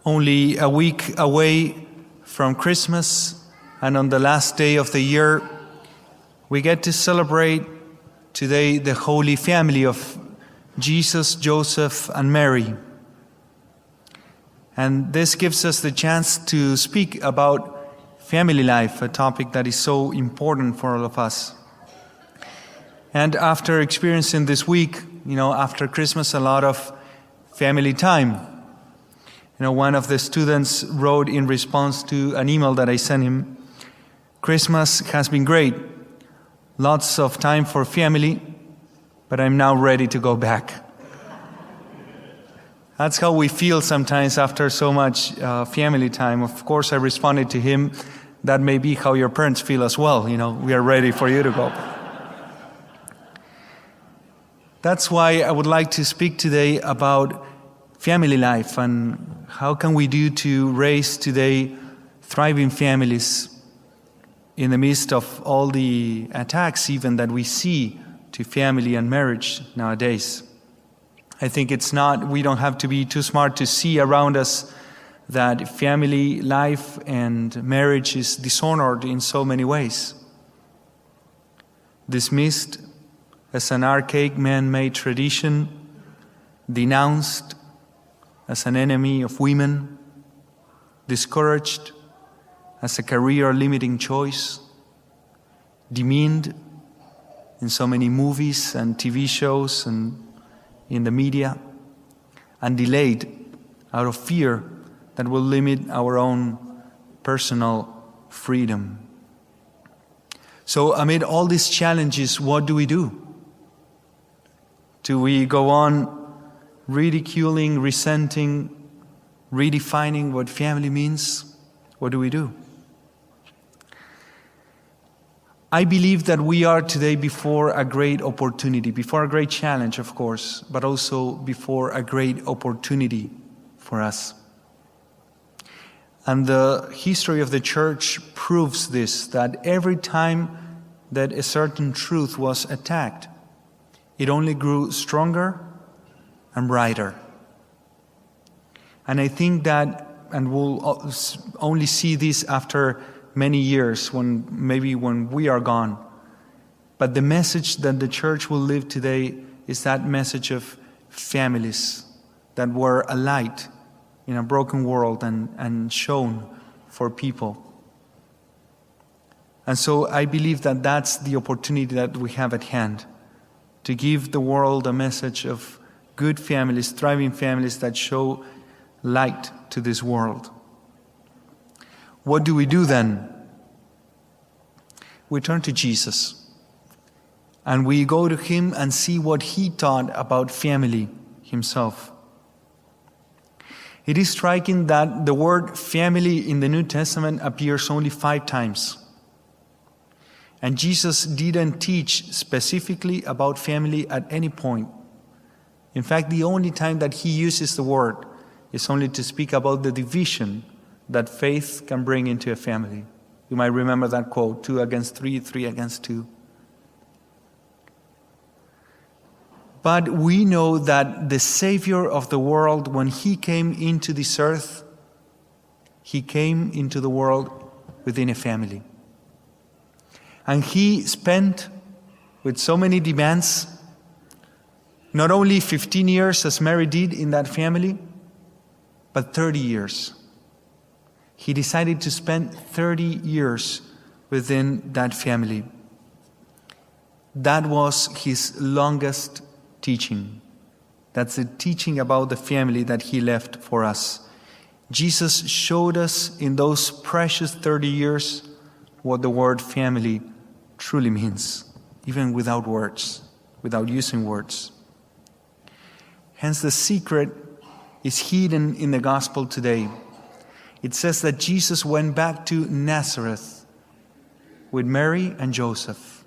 Only a week away from Christmas, and on the last day of the year, we get to celebrate today the Holy Family of Jesus, Joseph, and Mary. And this gives us the chance to speak about family life, a topic that is so important for all of us. And after experiencing this week, after Christmas, a lot of family time. One of the students wrote in response to an email that I sent him, "Christmas has been great. Lots of time for family, but I'm now ready to go back." That's how we feel sometimes after so much family time. Of course, I responded to him, that may be how your parents feel as well. We are ready for you to go. That's why I would like to speak today about family life and how can we do to raise today thriving families in the midst of all the attacks even that we see to family and marriage nowadays. I think we don't have to be too smart to see around us that family life and marriage is dishonored in so many ways. Dismissed as an archaic man-made tradition, denounced as an enemy of women, discouraged as a career-limiting choice, demeaned in so many movies and TV shows and in the media, and delayed out of fear that will limit our own personal freedom. So amid all these challenges, what do we do? Do we go on ridiculing, resenting, redefining what family means? What do we do? I believe that we are today before a great opportunity, before a great challenge, of course, but also before a great opportunity for us. And the history of the church proves this, that every time that a certain truth was attacked, it only grew stronger and brighter. And I think that, and we'll only see this after many years, when we are gone. But the message that the church will live today is that message of families that were a light in a broken world and shown for people. And so I believe that that's the opportunity that we have at hand, to give the world a message of good families, thriving families that show light to this world. What do we do then? We turn to Jesus and we go to Him and see what He taught about family Himself. It is striking that the word family in the New Testament appears only 5 times. And Jesus didn't teach specifically about family at any point. In fact, the only time that He uses the word is only to speak about the division that faith can bring into a family. You might remember that quote, 2 against 3, 3 against 2. But we know that the Savior of the world, when He came into this earth, He came into the world within a family. And He spent, with so many demands, not only 15 years as Mary did in that family, but 30 years. He decided to spend 30 years within that family. That was His longest teaching. That's the teaching about the family that He left for us. Jesus showed us in those precious 30 years what the word family truly means, even without words, without using words. Hence the secret is hidden in the gospel today. It says that Jesus went back to Nazareth with Mary and Joseph,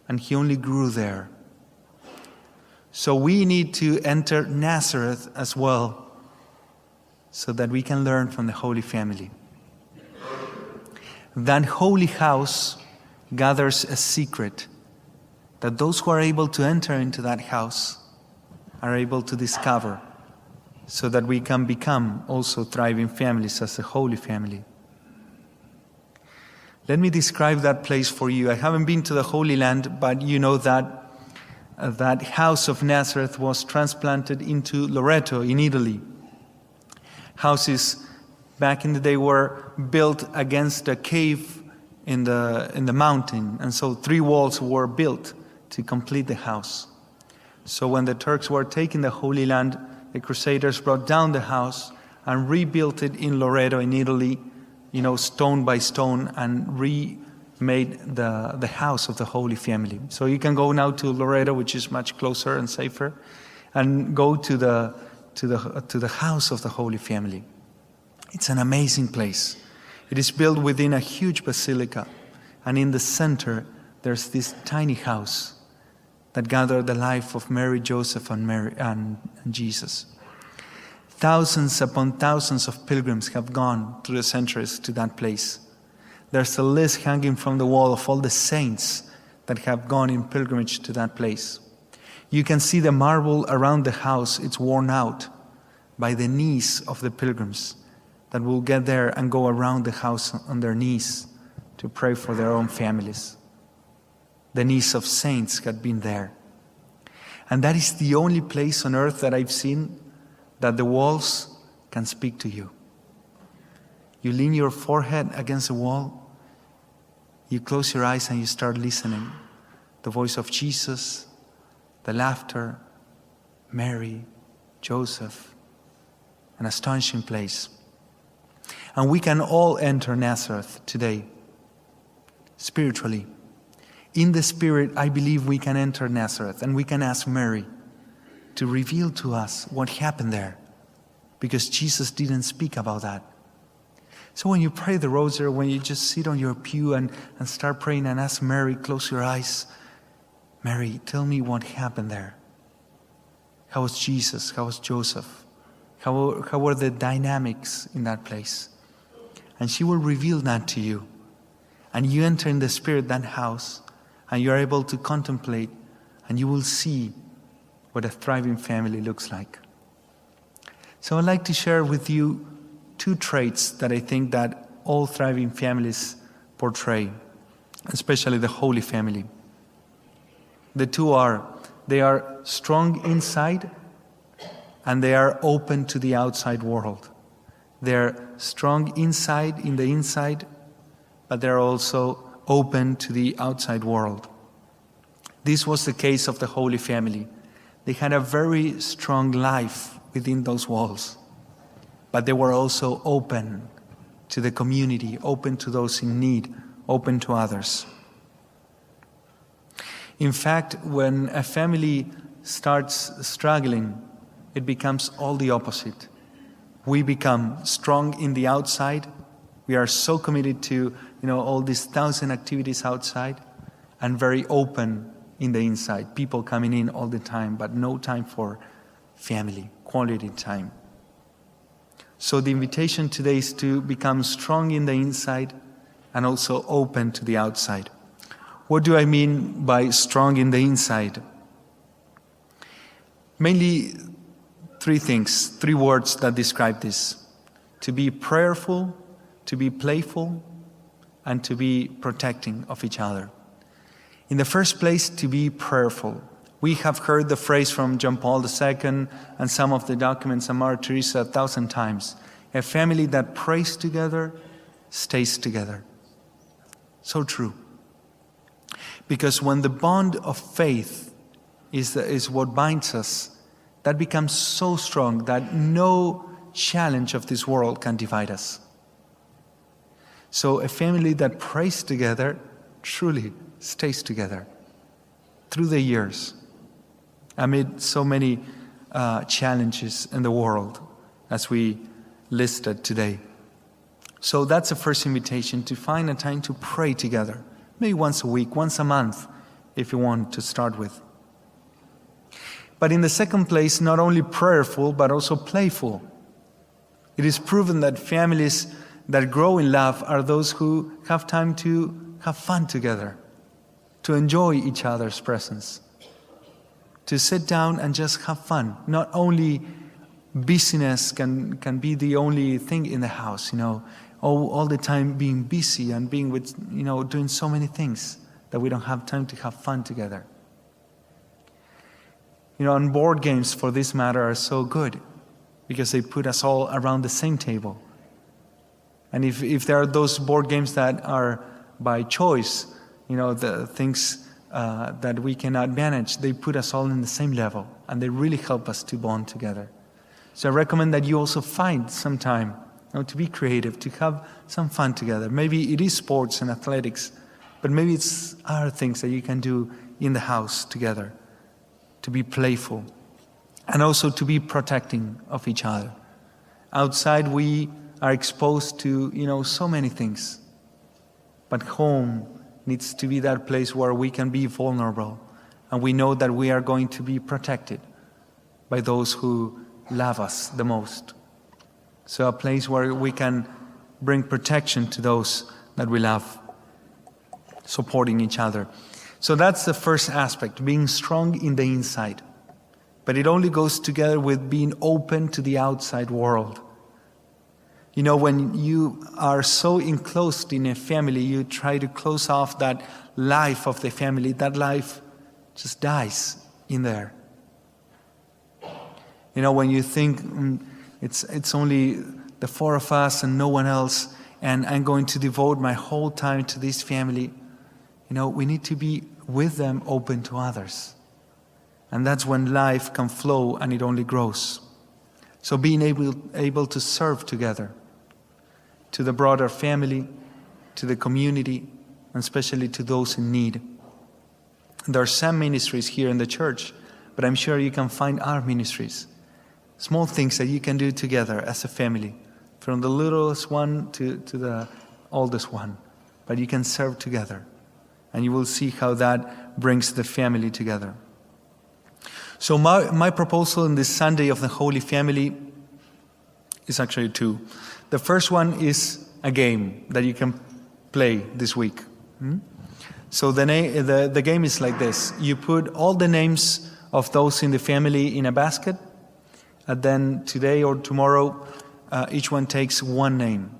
and He only grew there. So we need to enter Nazareth as well, so that we can learn from the Holy Family. That holy house gathers a secret that those who are able to enter into that house are able to discover so that we can become also thriving families as a holy family. Let me describe that place for you. I haven't been to the Holy Land, but you know that that house of Nazareth was transplanted into Loreto in Italy. Houses back in the day were built against a cave in the mountain, and so 3 walls were built to complete the house. So when the Turks were taking the Holy Land, the Crusaders brought down the house and rebuilt it in Loreto in Italy, stone by stone, and remade the house of the Holy Family. So you can go now to Loreto, which is much closer and safer, and go to the house of the Holy Family. It's an amazing place. It is built within a huge basilica, and in the center there's this tiny house that gathered the life of Mary, Joseph, and Jesus. Thousands upon thousands of pilgrims have gone through the centuries to that place. There's a list hanging from the wall of all the saints that have gone in pilgrimage to that place. You can see the marble around the house. It's worn out by the knees of the pilgrims that will get there and go around the house on their knees to pray for their own families. The knees of saints had been there. And that is the only place on earth that I've seen that the walls can speak to you. You lean your forehead against the wall, you close your eyes and you start listening. The voice of Jesus, the laughter, Mary, Joseph, an astonishing place. And we can all enter Nazareth today, spiritually. In the Spirit, I believe we can enter Nazareth and we can ask Mary to reveal to us what happened there, because Jesus didn't speak about that. So when you pray the rosary, when you just sit on your pew and start praying and ask Mary, close your eyes, Mary, tell me what happened there. How was Jesus? How was Joseph? How were the dynamics in that place? And she will reveal that to you. And you enter in the Spirit that house, and you are able to contemplate, and you will see what a thriving family looks like. So I'd like to share with you 2 traits that I think that all thriving families portray, especially the Holy Family. The 2 are, they are strong inside and they are open to the outside world. They're strong inside, in the inside, but they're also open to the outside world. This was the case of the Holy Family. They had a very strong life within those walls, but they were also open to the community, open to those in need, open to others. In fact, when a family starts struggling, it becomes all the opposite. We become strong in the outside. We are so committed to, all these 1,000 activities outside, and very open in the inside. People coming in all the time, but no time for family, quality time. So the invitation today is to become strong in the inside and also open to the outside. What do I mean by strong in the inside? Mainly 3 things, 3 words that describe this. To be prayerful, to be playful, and to be protecting of each other. In the first place, to be prayerful. We have heard the phrase from John Paul II and some of the documents of Mother Teresa 1,000 times. A family that prays together stays together. So true. Because when the bond of faith is what binds us, that becomes so strong that no challenge of this world can divide us. So a family that prays together truly stays together through the years, amid so many challenges in the world, as we listed today. So that's the first invitation, to find a time to pray together, maybe once a week, once a month, if you want to start with. But in the second place, not only prayerful, but also playful. It is proven that families that grow in love are those who have time to have fun together, to enjoy each other's presence, to sit down and just have fun, not only busyness can be the only thing in the house, all the time being busy and being with, doing so many things that we don't have time to have fun together. And board games, for this matter, are so good because they put us all around the same table. And if there are those board games that are by choice, the things that we cannot manage, they put us all in the same level, and they really help us to bond together. So I recommend that you also find some time to be creative, to have some fun together. Maybe it is sports and athletics, but maybe it's other things that you can do in the house together, to be playful, and also to be protecting of each other. Outside we are exposed to, so many things, but home needs to be that place where we can be vulnerable, and we know that we are going to be protected by those who love us the most. So a place where we can bring protection to those that we love, supporting each other. So that's the first aspect, being strong in the inside. But it only goes together with being open to the outside world. When you are so enclosed in a family, you try to close off that life of the family. That life just dies in there. When you think it's only the four of us and no one else, and I'm going to devote my whole time to this family, we need to be with them, open to others. And that's when life can flow and it only grows. So being able to serve together, to the broader family, to the community, and especially to those in need. There are some ministries here in the church, but I'm sure you can find other ministries. Small things that you can do together as a family, from the littlest one to the oldest one. But you can serve together, and you will see how that brings the family together. So my proposal in this Sunday of the Holy Family is actually two. The first one is a game that you can play this week. So the game is like this. You put all the names of those in the family in a basket, and then today or tomorrow, each one takes one name.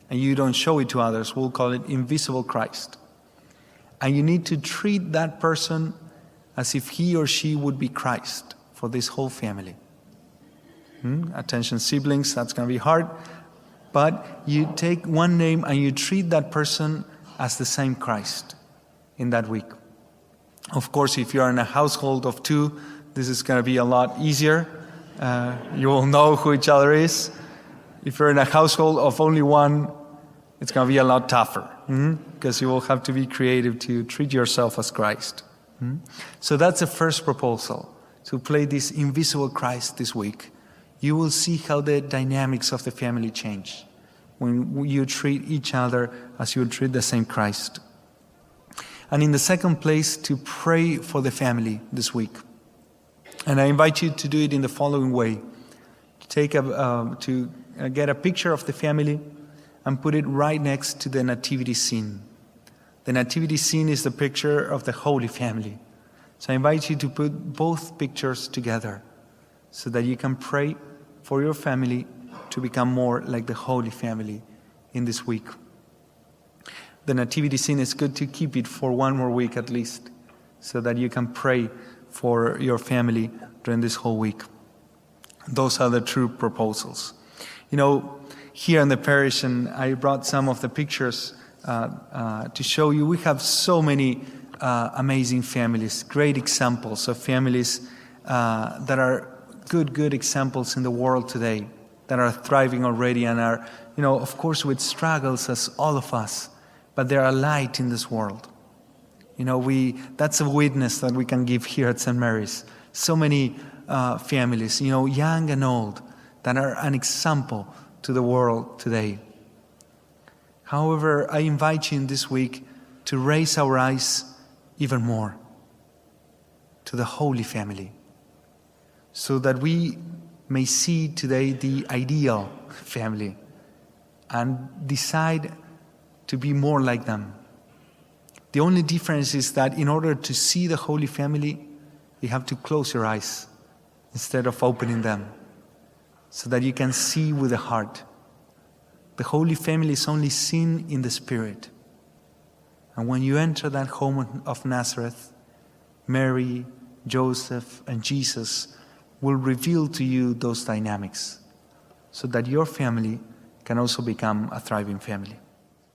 And you don't show it to others. We'll call it Invisible Christ. And you need to treat that person as if he or she would be Christ for this whole family. Attention siblings, that's going to be hard. But you take one name and you treat that person as the same Christ in that week. Of course, if you are in a household of two, this is going to be a lot easier. You will know who each other is. If you're in a household of only one, it's going to be a lot tougher, because you will have to be creative to treat yourself as Christ. So that's the first proposal, to play this Invisible Christ this week. You will see how the dynamics of the family change when you treat each other as you treat the same Christ. And in the second place, to pray for the family this week. And I invite you to do it in the following way. To get a picture of the family and put it right next to the nativity scene. The nativity scene is the picture of the Holy Family. So I invite you to put both pictures together so that you can pray for your family to become more like the Holy Family in this week. The nativity scene is good to keep it for one more week at least, so that you can pray for your family during this whole week. Those are the true proposals. Here in the parish, and I brought some of the pictures to show you, we have so many amazing families, great examples of families that are good examples in the world today, that are thriving already and are, of course, with struggles as all of us, but they are a light in this world. That's a witness that we can give here at St. Mary's. So many families, young and old, that are an example to the world today. However, I invite you in this week to raise our eyes even more to the Holy Family, so that we may see today the ideal family and decide to be more like them. The only difference is that in order to see the Holy Family, you have to close your eyes instead of opening them. so that you can see with the heart. The Holy Family is only seen in the Spirit. And when you enter that home of Nazareth, Mary, Joseph, and Jesus will reveal to you those dynamics so that your family can also become a thriving family.